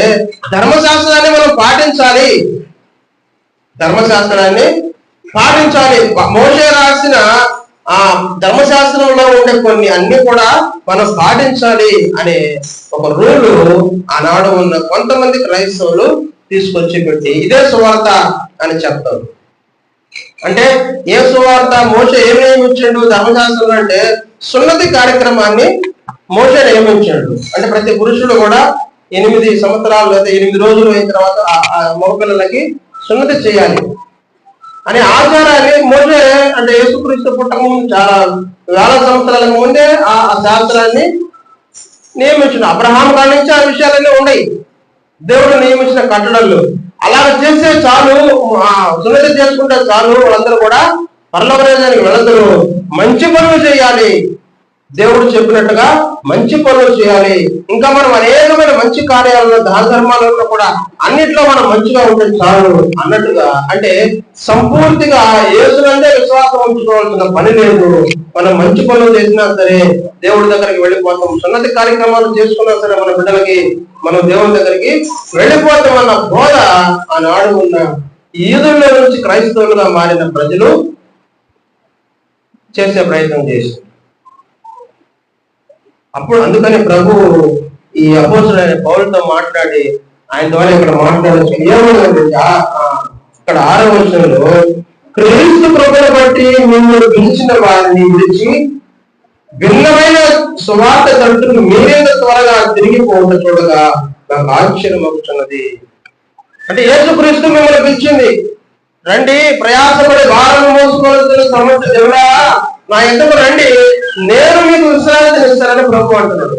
ధర్మశాస్త్రాన్ని మనం పాటించాలి, ధర్మశాస్త్రాన్ని పాటించాలి, మోషే రాసిన ధర్మశాస్త్రంలో ఉండే కొన్ని అన్ని కూడా మనం పాటించాలి అనే ఒక రూలు ఆనాడు ఉన్న కొంతమంది క్రైస్తవులు తీసుకొచ్చి పెట్టి ఇదే సువార్త అని చెప్తారు. అంటే ఏ సువార్త? మోషే ఏం నియమించాడు ధర్మశాస్త్రంలో అంటే సున్నతి కార్యక్రమాన్ని మోషే నియమించాడు. అంటే ప్రతి పురుషుడు కూడా 8 సంవత్సరాలు లేదా 8 రోజులు అయిన తర్వాత మగపిల్లలకి సున్నతి చేయాలి అనే ఆచారాన్ని మోషే, అంటే యేసుక్రీస్తు పుట్టక ముందు చాలా వేల సంవత్సరాలకు ముందే ఆ శాస్త్రాన్ని నియమించాడు. అబ్రహాం కాడి నుంచి ఆ విషయాలన్నీ ఉన్నాయి దేవుడు నియమించిన కట్టడలు. అలా చేస్తే చాలు, సున్నతి చేసుకుంటే చాలు, వాళ్ళందరూ కూడా పరలోక రాజ్యానికి వెళతారు. మంచి పనులు చేయాలి, దేవుడు చెప్పినట్టుగా మంచి పనులు చేయాలి. ఇంకా మనం అనేకమైన మంచి కార్యాలలో, దాన ధర్మాలలో కూడా అన్నిట్లో మనం మంచిగా ఉంటే చాలు అన్నట్టుగా, అంటే సంపూర్తిగా యేసునందే విశ్వాసం ఉంచుకోవాల్సిన పని లేదు. మనం మంచి పనులు చేసినా సరే దేవుడి దగ్గరికి వెళ్ళిపోతాం, సున్నతి కార్యక్రమాలు చేసుకున్నా సరే మన బిడ్డలకి మనం దేవుని దగ్గరికి వెళ్ళిపోతాం అన్న బోధ ఆనాడు ఉన్న యూదుల్లో నుంచి క్రైస్తవులుగా మారిన ప్రజలు చేసే ప్రయత్నం చేశారు. అప్పుడు అందుకని ప్రభు ఈ అపోస్తలుడైన పౌలుతో మాట్లాడి ఆయన ద్వారా ఇక్కడ మాట్లాడచ్చు. ఏమన్నది ఇక్కడ 6వ వచనంలో, క్రీస్తు కృపను బట్టి మిమ్మల్ని పిలిచిన వారిని విడిచి భిన్నమైన సువార్త తట్టుకు మీరేంత త్వరగా తిరిగిపోవడం చూడగా నాకు ఆశ్చర్యం అవుతున్నది. అంటే యేసుక్రీస్తు మిమ్మల్ని పిలిచింది, రండి ప్రయాసపడి భారం మోసుకోవాల్సిన సమస్య దేవుడా నా ఎందుకు రండి, నేను మీకు విశ్రాంతిని ఇస్తానని ప్రభు అంటున్నాడు.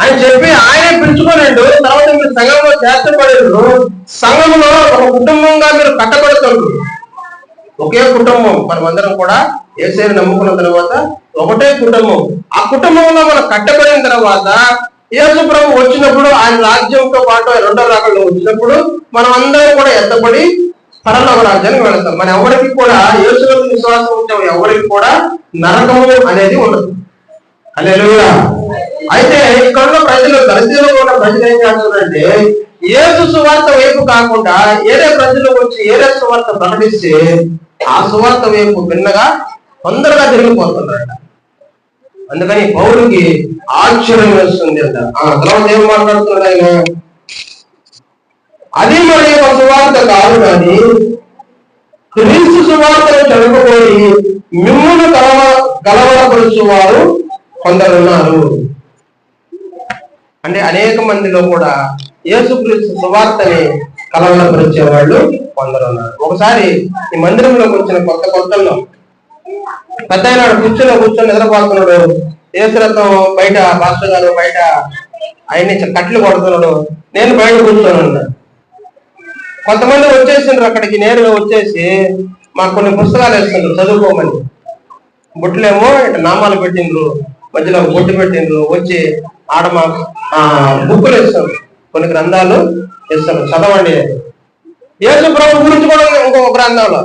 ఆయన చెప్పి ఆయనే పిలుచుకోలేండు. తర్వాత మీరు సంఘంలో చేర్చబడేరు. సంఘంలో ఒక కుటుంబంగా మీరు కట్టబడుతున్నారు. ఒకే కుటుంబం, మనమందరం కూడా యేసుని నమ్ముకున్న తర్వాత ఒకటే కుటుంబం. ఆ కుటుంబంలో మనం కట్టబడిన తర్వాత యేసు ప్రభు వచ్చినప్పుడు ఆయన రాజ్యంతో పాటు రెండో రాకల్లో వచ్చినప్పుడు మనం అందరం కూడా ఎత్తబడి పరలోక రాజ్యానికి వెళతాం. మన ఎవరికి కూడా యేసులో విశ్వాసం ఉంటే ఎవరికి కూడా నరకము అనేది ఉండదు. హల్లెలూయా. అయితే ఇక్కడ ఉన్న ప్రజలు, దళితులు ఉన్న ప్రజలు ఏం చేస్తున్నారంటే యేసు సువార్త వైపు కాకుండా ఏరే ప్రజలు వచ్చి ఏరే సువార్త ప్రకటిస్తే ఆ సువార్త వైపు భిన్నగా తొందరగా తిరిగిపోతున్నారట. అందుకని పౌలుకి ఆశ్చర్యం వేస్తుంది అంట. తర్వాత ఏం మాట్లాడుతున్నాడు ఆయన, అది మరి ఒక సువార్త కాదు కానీ క్రీస్తు సువార్తను చదువుకొని మిమ్మును కలవరపరుచువారు కొందరున్నారు. అంటే అనేక మందిలో కూడా యేసుక్రీస్తు సువార్తని కలవరపరిచే వాళ్ళు కొందరున్నారు. ఒకసారి ఈ మందిరంలోకి వచ్చిన కొత్తల్లో పెద్ద కూర్చొని నిద్రపోతున్నాడు. యేసురత్నం బయట, పాస్టర్ గారు బయట ఆయన్ని కట్లు కొడుతున్నాడు. నేను బయట కూర్చొని ఉన్నాను. కొంతమంది వచ్చేసిండ్రు అక్కడికి, నేరుగా వచ్చేసి మాకు కొన్ని పుస్తకాలు వేస్తుండ్రు చదువుకోమని. బొట్లేమో ఇట్లా నామాలు పెట్టిండ్రు, మధ్యలో బొట్టు పెట్టిండ్రు. వచ్చి ఆడ మా బుక్కులు ఇస్తారు, కొన్ని గ్రంథాలు ఇస్తారు, చదవండి. యేసు ప్రభు గురించి కూడా ఇంకొక గ్రంథంలో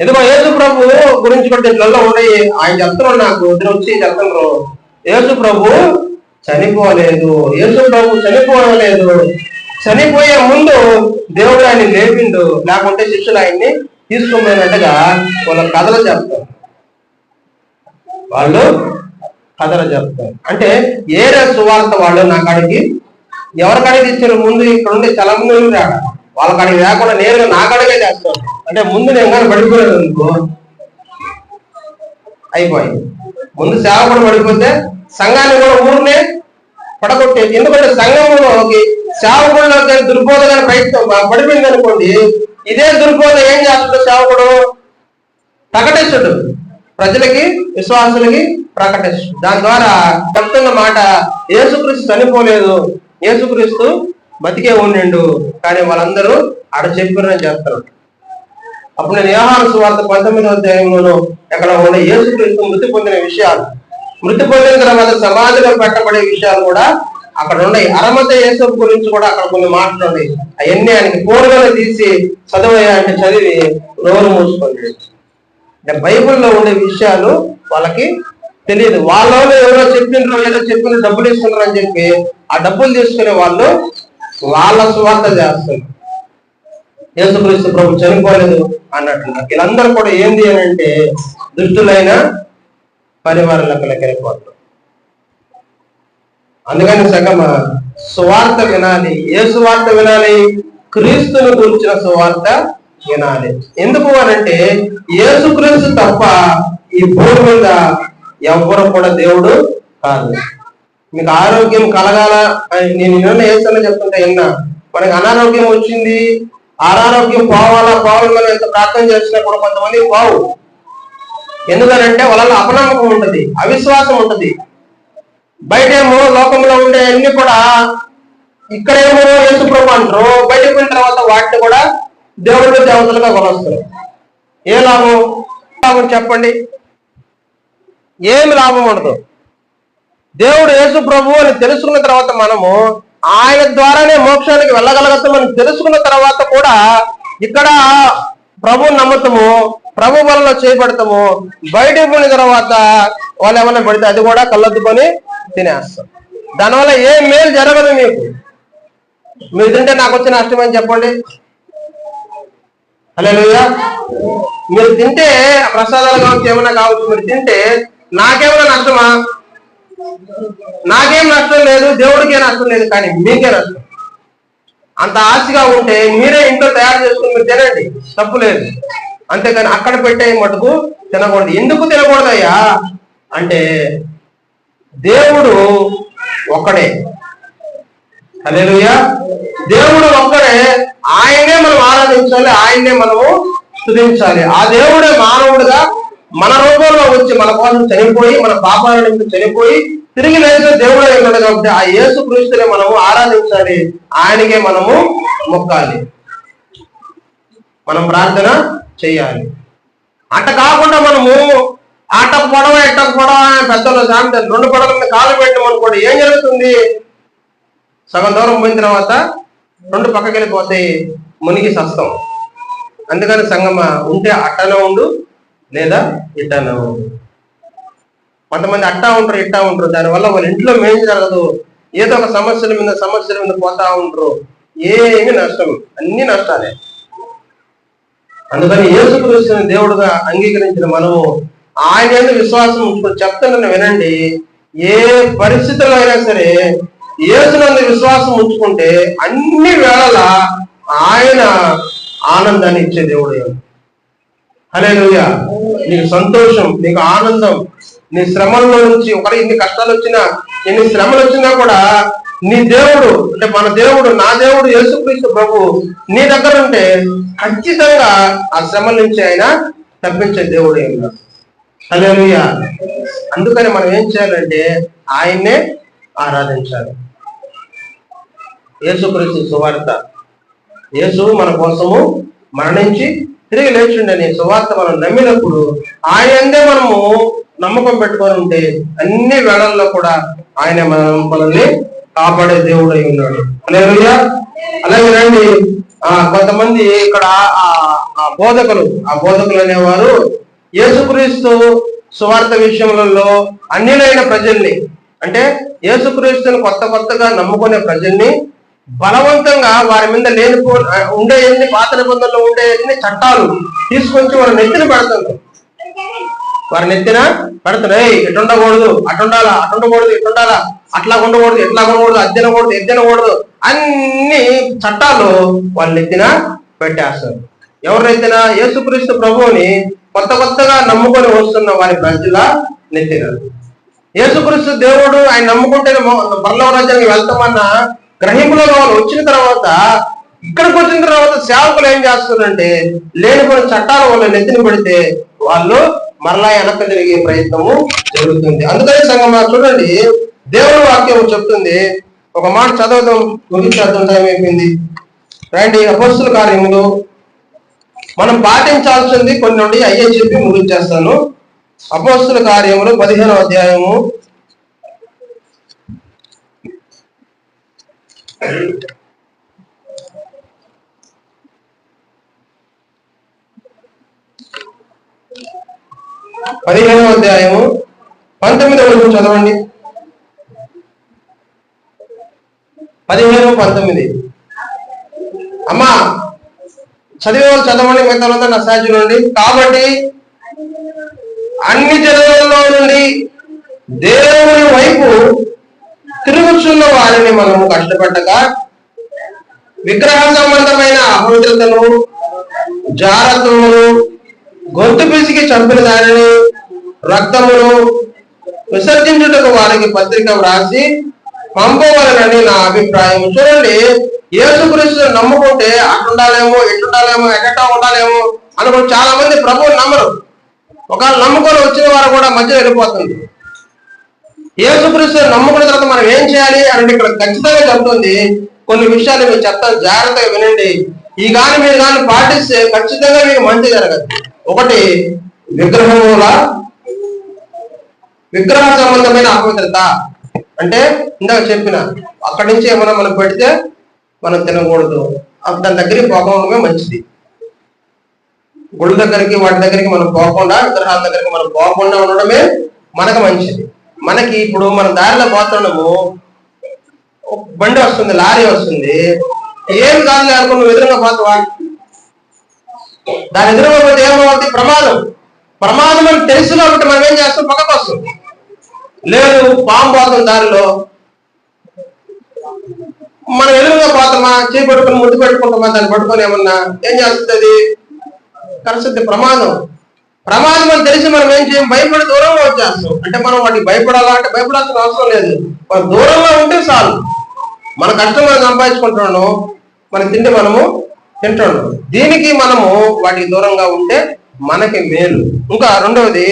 ఎందుకో యేసు ప్రభు గురించి కూడా ఇట్లలో ఉన్నాయి. ఆయన చెప్తున్నాడు, నాకు ఇద్దరు వచ్చి చెప్తున్నారు, యేసు ప్రభు చనిపోలేదు, యేసు ప్రభు చనిపోలేదు, చనిపోయే ముందు దేవుడు ఆయన్ని లేపిండు, లేకుంటే శిష్యులు ఆయన్ని తీసుకుపోయినట్టుగా వాళ్ళ కథలు చెప్తారు. వాళ్ళు కథలు చెప్తారు. అంటే ఏరే సువార్త వాళ్ళు నా కాడికి ఎవరి కాడికి ఇచ్చారు, ముందు ఇక్కడ ఉండే చాలా మంది రాడ, వాళ్ళ కాడికి లేకుండా నేరుగా నా కాడికే చేస్తాను. అంటే ముందు నేను కానీ పడిపోయాను అనుకో అయిపోయింది. ముందు సేవకుడు పడిపోతే సంఘాన్ని కూడా ఊరినే పడగొట్టేది. ఎందుకంటే సంఘంలోకి సేవకుడిలోకి దుర్బోధ కానీ ప్రయత్నం పడిపోయింది అనుకోండి, ఇదే దుర్బోధ ఏం చేస్తాడు సేవకుడు, ప్రకటిస్తుడు, ప్రజలకి విశ్వాసులకి ప్రకటిస్తుడు. దాని ద్వారా చెప్తున్న మాట, యేసుక్రీస్తు చనిపోలేదు, యేసుక్రీస్తు బతికే ఉండిండు, కానీ వాళ్ళందరూ ఆడ చెప్పారని చేస్తున్నారు. అప్పుడు నేను యోహాను సువార్త 19వ అధ్యాయంలోనూ ఎక్కడ ఉన్న యేసుక్రీస్తు మృతి పొందిన విషయాలు, మృతి పొందిన తర్వాత సమాధిలో పెట్టబడే విషయాలు కూడా అక్కడ ఉన్నాయి. అరమత యేసు గురించి కూడా అక్కడ కొన్ని మాటలు ఉన్నాయి. అవన్నీ ఆయనకి పూర్వగా తీసి చదివాయంటే చదివి నోరు మూసుకోండి. అంటే బైబిల్లో ఉండే విషయాలు వాళ్ళకి తెలియదు. వాళ్ళలో ఎవరో చెప్పిండ్రు, ఏదో చెప్పిన డబ్బులు ఇస్తున్నారు అని చెప్పి ఆ డబ్బులు తీసుకునే వాళ్ళు వాళ్ళ సువార్త చేస్తారు. యేసుక్రీస్తు ప్రభు చనిపోలేదు అన్నట్లుగా. వీళ్ళందరూ కూడా ఏంది అని అంటే దుష్టులైన పరివారం లెక్కలకి వెళ్ళిపోతారు. అందుకని సగమ సువార్త వినాలి. ఏ సువార్త వినాలి? క్రీస్తుని గురించిన సువార్త వినాలి. ఎందుకు అనంటే యేసుక్రీస్తు తప్ప ఈ భూమి మీద ఎవ్వరు కూడా దేవుడు కాదు. మీకు ఆరోగ్యం కలగాల, నేను నిన్న ఏసన్నా చెప్తుంటే విన్నా, మనకి అనారోగ్యం వచ్చింది, అనారోగ్యం పోవాలని ఎంత ప్రార్థన చేసినా కూడా కొంతమంది పోవు. ఎందుకనంటే వాళ్ళలో అపనమ్మకం ఉంటుంది, అవిశ్వాసం ఉంటుంది. బయటేమో లోకంలో ఉండే అన్ని కూడా ఇక్కడేమో యేసు ప్రభు అంటారు, బయటకు పోయిన తర్వాత వాటిని కూడా దేవుడి దేవతలుగా కొలుస్తారు. ఏ లాభం చెప్పండి? ఏమి లాభం ఉండదు. దేవుడు యేసు ప్రభు అని తెలుసుకున్న తర్వాత మనము ఆయన ద్వారానే మోక్షానికి వెళ్ళగలుగుతామని తెలుసుకున్న తర్వాత కూడా ఇక్కడ ప్రభుని నమ్ముతాము, ప్రభు వల్ల చేయబడతాము. బయటకు పోయిన తర్వాత వాళ్ళు ఏమన్నా పడితే అది కూడా కళ్ళొద్దుకొని తినేస్తాం. దానివల్ల ఏం మేలు జరగదు మీకు. మీరు తింటే నాకు వచ్చిన నష్టం అని చెప్పండి. హల్లెలూయా. మీరు తింటే ప్రసాదాలు కావచ్చు, ఏమైనా కావచ్చు, మీరు తింటే నాకేమైనా నష్టమా? నాకేం నష్టం లేదు, దేవుడికే నష్టం లేదు, కానీ మీకే నష్టం. అంత ఆశగా ఉంటే మీరే ఇంట్లో తయారు చేసుకుని మీరు తినండి, తప్పు లేదు. అంతేకాని అక్కడ పెట్టే మటుకు తినకూడదు. ఎందుకు తినకూడదయ్యా అంటే దేవుడు ఒక్కడే. హల్లెలూయా. దేవుడు ఒక్కడే, ఆయనే మనం ఆరాధించాలి, ఆయన్నే మనము స్తుతించాలి. ఆ దేవుడే మానవుడుగా మన రూపంలో వచ్చి మన కోసం చనిపోయి, మన పాపాల నుంచి చనిపోయి తిరిగి లేచిన దేవుడే ఉన్నాడు. కాబట్టి ఆ యేసు క్రీస్తునే మనము ఆరాధించాలి, ఆయనకే మనము మొక్కాలి, మనం ప్రార్థన చెయ్యాలి. అట్ట కాకుండా మనము అట్ట పొడవ ఎట్ట పొడవ పెద్దలు సామెత 2 పడవల మీద కాలు పెట్టడం అనుకోండి, ఏం జరుగుతుంది? సగం దూరం పోయిన తర్వాత 2 పక్కకి వెళ్ళిపోతాయి, మునిగి సస్తం. అందుకని సంగమ ఉంటే అట్టనే ఉండు, లేదా ఇట్టనే ఉండు. కొంతమంది అట్టా ఉంటారు, ఇట్టా ఉంటారు. దానివల్ల వాళ్ళ ఇంట్లో మేం జరగదు, ఏదో ఒక సమస్యల మీద పోతా ఉంటారు. ఏమి నష్టం, అన్ని నష్టాలే. అందుకని యేసు క్రీస్తుని దేవుడుగా అంగీకరించిన మనము ఆయన మీద విశ్వాసం ఉంచుకొని చెప్తున్న వినండి, ఏ పరిస్థితుల్లో అయినా సరే యేసునందు విశ్వాసం ఉంచుకుంటే అన్ని వేళలా ఆయన ఆనందాన్ని ఇచ్చే దేవుడు. హల్లెలూయా. నీకు సంతోషం, నీకు ఆనందం, నీ శ్రమల్లో నుంచి ఒకరి ఎన్ని కష్టాలు వచ్చినా, ఎన్ని శ్రమలు వచ్చినా కూడా నీ దేవుడు అంటే మన దేవుడు, నా దేవుడు యేసుక్రీస్తు ప్రభు నీ దగ్గర ఉంటే ఖచ్చితంగా ఆ శ్రమల నుంచి ఆయన తప్పించే దేవుడే ఉన్నాడు. హల్లెలూయా. అందుకని మనం ఏం చేయాలంటే ఆయన్నే ఆరాధించాలి. యేసుక్రీస్తు సువార్త, యేసు మన కోసము మరణించి తిరిగి లేచిండని సువార్త మనం నమ్మినప్పుడు ఆయనందే మనము నమ్మకం పెట్టుకొని ఉంటే అన్ని వేళల్లో కూడా ఆయన మనల్ని కాపాడే దేవుడు అయి ఉన్నాడు. హల్లెలూయా. అలాగే రండి, కొంతమంది ఇక్కడ ఆ బోధకులు అనేవారు యేసుక్రీస్తు సువార్త విషయములలో అన్యులైన ప్రజల్ని, అంటే యేసుక్రీస్తుని కొత్తగా నమ్ముకునే ప్రజల్ని బలవంతంగా వారి మీద ఉండే ఎన్ని పాత నిబంధనలు ఉండే ఎన్ని చట్టాలు తీసుకొచ్చి వారి నెత్తిన పెడుతున్నారు. వారి నెత్తిన పెడుతున్నారు, ఎటు ఉండకూడదు, అటుండాలా, అటుండకూడదు, ఇటుండాలా, అట్లా ఉండకూడదు, ఎట్లా ఉండకూడదు, అద్దెనకూడదు, ఎద్దెనకూడదు, అన్ని చట్టాలు వాళ్ళ నెత్తిన పెట్టేస్తారు. ఎవరి నెత్తిన? యేసుక్రీస్తు ప్రభువుని కొత్తగా నమ్ముకొని వస్తున్న వారి ప్రజల నెత్తిన. యేసుక్రీస్తు దేవుడు ఆయన నమ్ముకుంటే పరలోక రాజ్యానికి వెళ్తామన్న గ్రహింపులో వాళ్ళు వచ్చిన తర్వాత, ఇక్కడికి వచ్చిన తర్వాత సేవకులు ఏం చేస్తున్నారంటే లేనిపోయిన చట్టాలు వాళ్ళు నెత్తిన పెడితే వాళ్ళు మరలా వెనక్కి తిరిగే ప్రయత్నము జరుగుతుంది. అందుకని సంగమా చూడండి, దేవుని వాక్యం చెప్తుంది. ఒక మాట చదవడం ముగించేద్దాం, టైం అయిపోయింది. రండి, అపోస్తుల కార్యములు మనం పాటించాల్సింది కొన్ని నుండి అయ్యే చెప్పి ముగించేస్తాను. అపోస్తుల కార్యములు 15వ అధ్యాయము 19వ చదవండి. 15-19. అమ్మా చదివే వాళ్ళు చదవండి, మిగతా నా సాధ్యం నుండి. కాబట్టి అన్ని జనాలలో నుండి దేవుని వైపు తిరుగుచున్న వారిని మనము కష్టపడ్డక విగ్రహ సంబంధమైన అపవిత్రతను, జారత్వమును, గొంతు పిసికి చంపిన దానిని, రక్తమును విసర్జించుటకు వారికి పత్రిక వ్రాసి పంపవలనని నా అభిప్రాయం. చూడండి, యేసుక్రీస్తు నమ్ముకుంటే అటుండాలేమో, ఎటుండాలేమో, ఎక్కడా ఉండాలేమో అనుకుంటే చాలా మంది ప్రభువుని నమ్మరు. ఒకవేళ నమ్ముకొని వచ్చిన వారు కూడా మధ్య వెళ్ళిపోతుంది. యేసుక్రీస్తు నమ్ముకున్న తర్వాత మనం ఏం చేయాలి అంటే ఇక్కడ ఖచ్చితంగా చెప్తుంది. కొన్ని విషయాలు మీరు చెప్తాను, జాగ్రత్తగా వినండి. ఈ మీరు కానీ పాటిస్తే ఖచ్చితంగా మీకు మంచి జరగదు. ఒకటి, విగ్రహ సంబంధమైన అపవిత్రత. అంటే ఇందాక చెప్పిన అక్కడి నుంచి ఏమైనా మనం పెడితే మనం తినకూడదు, దాని దగ్గరికి పోకుండా మంచిది. గుడి దగ్గరికి వాటి దగ్గరికి మనం పోకుండా, విగ్రహాల దగ్గరికి మనం పోకుండా ఉండడమే మనకు మంచిది. మనకి ఇప్పుడు మన దారిలో పోతున్నాము, బండి వస్తుంది, లారీ వస్తుంది, ఏం కాదు అనుకుని నువ్వు ఎదురుగా పోతావా? దాని ఎదురుగా పోతే ఏమవుతుంది? ప్రమాదం. ప్రమాదం అని తెలుసు కాబట్టి మనం ఏం చేస్తాం? పక్కకు వస్తాం. లేదు, పాము పోతాం దారిలో, మనం ఎదురుగా పోతామా, చేయి పట్టుకుని ముద్దు పెట్టుకుంటామా, దాన్ని పట్టుకొని ఏమన్నా ఏం చేస్తుంది? కలిసి ప్రమాదం. ప్రమాదం అని తెలిసి మనం ఏం చేయం? భయపడి దూరంగా వచ్చేస్తాం. అంటే మనం వాటికి భయపడాలా అంటే భయపడాల్సిన అవసరం లేదు. మనం దూరంగా ఉంటే చాలు. మన కష్టం మనం సంపాదించుకుంటున్నాను, మన తిండి మనము తింటున్నాం. దీనికి మనము వాటికి దూరంగా ఉంటే మనకి మేలు. ఇంకా రెండవది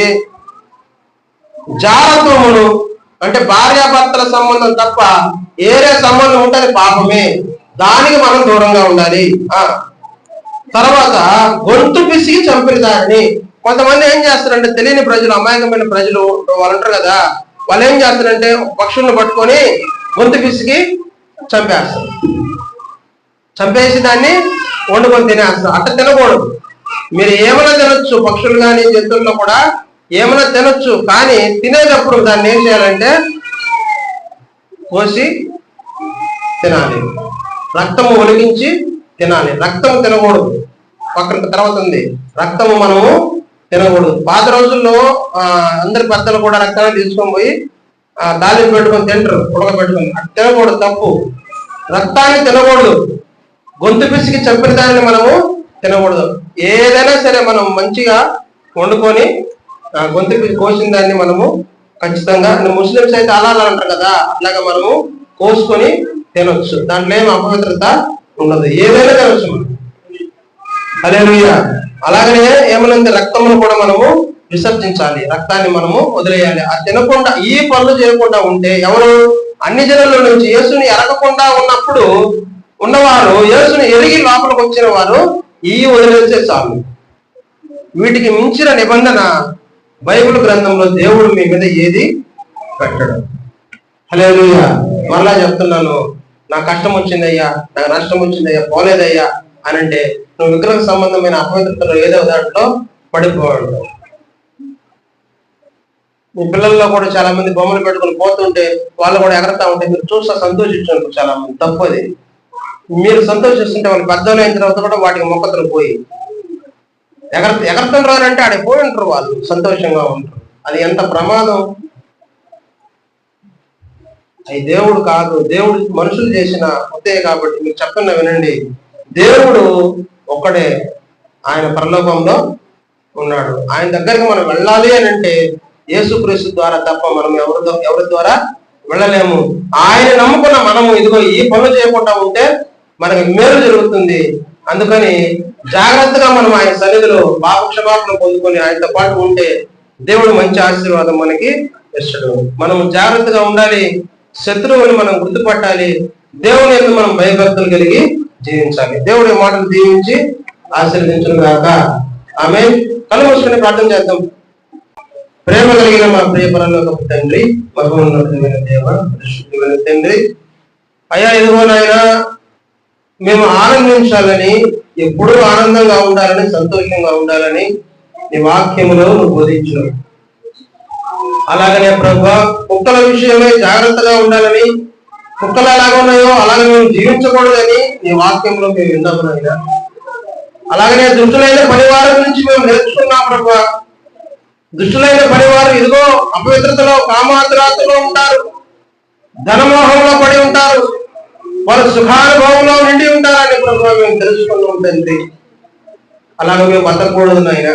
జారత్వమును, అంటే భార్యాభర్తల సంబంధం తప్ప ఏరే సంబంధం ఉంటే అది పాపమే, దానికి మనం దూరంగా ఉండాలి. తర్వాత గొంతు పిసికి చంపిన దానిని. కొంతమంది ఏం చేస్తారంటే తెలియని ప్రజలు, అమాయకమైన ప్రజలు వాళ్ళు అంటారు కదా, వాళ్ళు ఏం చేస్తారంటే పక్షులను పట్టుకొని గొంతు పిసికి చంపేస్తారు. చంపేసి దాన్ని వండుకొని తినేస్తారు. అట్లా తినకూడదు. మీరు ఏమైనా తినొచ్చు, పక్షులు కానీ జంతువుల్లో కూడా ఏమైనా తినొచ్చు, కానీ తినేటప్పుడు దాన్ని ఏం చేయాలంటే కోసి తినాలి, రక్తము ఒలిగించి తినాలి. రక్తము తినకూడదు. పక్కన తర్వాత ఉంది, రక్తము మనము తినకూడదు. పాత రోజుల్లో అందరి పెద్దలు కూడా రక్తాన్ని తీసుకొని పోయి తాలింపు పెట్టుకొని తింటారు, ఉడకబెట్టుకొని. అది తినకూడదు, తప్పు. రక్తాన్ని తినకూడదు. గొంతు పిసికి చంపిన దాన్ని మనము తినకూడదు. ఏదైనా సరే మనం మంచిగా వండుకొని గొంతు పిసికి కోసిన దాన్ని మనము ఖచ్చితంగా, ముస్లింస్ అయితే అలా అంటారు కదా, అట్లాగా మనము కోసుకొని తినొచ్చు. దాంట్లో ఏమి అపవిత్రత ఉండదు, ఏదైనా తినొచ్చు మనం. హల్లెలూయా. అలాగనే ఏమనంటే రక్తమును కూడా మనము విసర్జించాలి, రక్తాన్ని మనము వదిలేయాలి. అది తినకుండా ఈ పనులు చేయకుండా ఉంటే ఎవరు? అన్ని జనుల నుంచి యేసుని ఎరగకుండా ఉన్నప్పుడు ఉన్నవారు, యేసుని ఎరిగి లోపలికి వచ్చిన వారు ఈ వదిలేస్తే చాలు. వీటికి మించిన నిబంధన బైబిల్ గ్రంథంలో దేవుడు మీ మీద ఏది పెట్టడు. హల్లెలూయా. మరలా చెప్తున్నాను, నాకు కష్టం వచ్చిందయ్యా, నాకు నష్టం వచ్చిందయ్యా, పోలేదయ్యా అని అంటే నువ్వు విగ్రహ సంబంధమైన అపవిత్రతలో ఏదో దాంట్లో పడిపోవడం. మీ పిల్లల్లో కూడా చాలా మంది బొమ్మలు పెట్టుకుని పోతుంటే వాళ్ళు కూడా ఎగరతా ఉంటే మీరు చూస్తా సంతోషించారు చాలా మంది. తప్పది. మీరు సంతోషిస్తుంటే వాళ్ళు పెద్దలు అయిన తర్వాత కూడా వాటికి మొక్కతలు పోయి ఎగరతుండ్రు అంటే ఆడే పోయి ఉంటారు, వాళ్ళు సంతోషంగా ఉంటారు. అది ఎంత ప్రమాదం. అది దేవుడు కాదు, దేవుడు మనుషులు చేసిన ఒకే. కాబట్టి మీకు చెప్తున్నా వినండి, దేవుడు ఒక్కడే, ఆయన పరలోకంలో ఉన్నాడు. ఆయన దగ్గరికి మనం వెళ్ళాలి అని అంటే యేసుక్రీస్తు ద్వారా తప్ప మనం ఎవరి ద్వారా వెళ్ళలేము. ఆయన నమ్ముకున్న మనము ఇదిగో ఈ పనులు చేయకుండా ఉంటే మనకి మేలు జరుగుతుంది. అందుకని జాగ్రత్తగా మనం ఆయన సన్నిధిలో పాపక్షమాపణ పొందుకొని ఆయనతో పాటు ఉంటే దేవుడు మంచి ఆశీర్వాదం మనకి ఇస్తాడు. మనం జాగ్రత్తగా ఉండాలి, శత్రువుని మనం గుర్తుపట్టాలి, దేవుని యొక్క మనం భయభక్తులు కలిగి జీవించాలి. దేవుడి మాటలు దీవించి ఆశీర్వదించును గాక. ఆమేన్. కళ్ళు మూసుకొని ప్రార్థన చేద్దాం. ప్రేమ కలిగిన మా ప్రియ పరలోకపు తండ్రి, మహోన్నతమైన దేవ, పరిశుద్ధమైన తండ్రి, అయ్యా ఇదిగో నాయనా, మేము ఆనందించాలని, ఎప్పుడూ ఆనందంగా ఉండాలని, సంతోషంగా ఉండాలని నీ వాక్యములో నువ్వు బోధించు. అలాగనే ప్రభువా, కుక్కల విషయమై జాగ్రత్తగా ఉండాలని, కుక్కలు ఎలాగ ఉన్నాయో అలాగే మేము జీవించకూడదని నీ వాక్యంలో మేము విన్నాము నాయనా. అలాగనే దుష్టులైన పరివారం నుంచి మేము నేర్చుకున్నాం ప్రభువా. దుష్టులైన పరివారం ఇదిగో అపవిత్రతలో, కామాతురాతలో ఉంటారు, ధనమోహంలో పడి ఉంటారు, వారు సుఖానుభవంలో నిండి ఉంటారని ప్రభువా మేము తెలుసుకుని ఉంటుంది. అలాగే మేము బతకూడదు నాయన.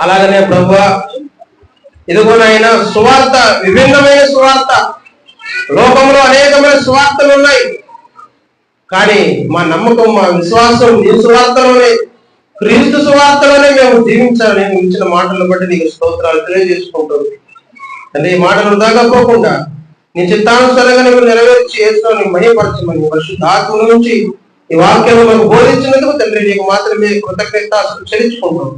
అలాగనే ప్రభువా ఇదిగో నాయన, సువార్త, విభిన్నమైన సువార్త, లోకంలో అనేకమైన సువార్తలు ఉన్నాయి, కానీ మా నమ్మకం, మా విశ్వాసం నీ సువార్తలోనే, క్రీస్తు సువార్తలోనే మేము జీవించాలని నువ్వు ఇచ్చిన మాటలను బట్టి నీకు స్తోత్రాలు తెలియజేసుకుంటుంది. అంటే ఈ మాటలు వృధాకపోకుండా నీ చిత్తానుసారంగా నువ్వు నెరవేర్చి యేసుని మహిమపరచమని పరిశుద్ధాత్మ నుంచి ఈ వాక్యాలను మనకు బోధించినందుకు తండ్రి నీకు మాత్రమే కృతజ్ఞత చెల్లించుకుంటాం.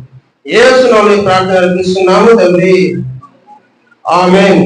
యేసు నామములో ప్రార్థన అర్పిస్తున్నాము తండ్రి. ఆమేన్.